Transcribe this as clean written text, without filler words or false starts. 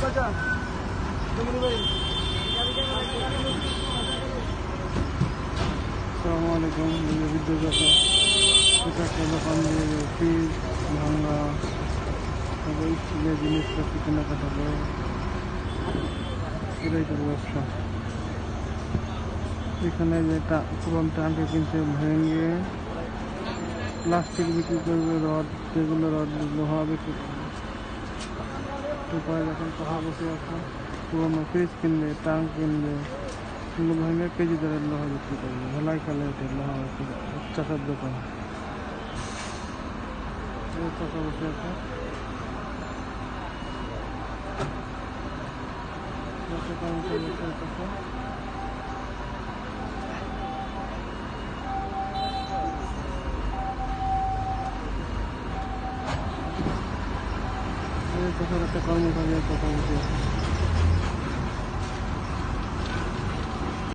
আসসালামাইকুম ভিডিওটা এটা একটা দোকান দিয়ে ফ্রিজ ভাঙ্গা তারপর স্টিলের জিনিসপত্র কেনাকাটা করে এটাই তো ব্যবসা। এখানে যে পুরনো ট্যাঙ্কে কিনছে ভেঙে প্লাস্টিক বিক্রি করবে, রড যেগুলো রড লোহা বিক্রি করবে। উপায় যখন কথা বসে আছে পুরোনো ফ্রিজ কিনবে, ট্যাঙ্ক কিনবে, এগুলো ভেঙে কেজি দরের লোহা বিক্রি করবে। ভেলাই খালে এটা লোহা চাষার দোকান কথা বসে আছে। একটা কর্মচারীর কথা বসে আছে।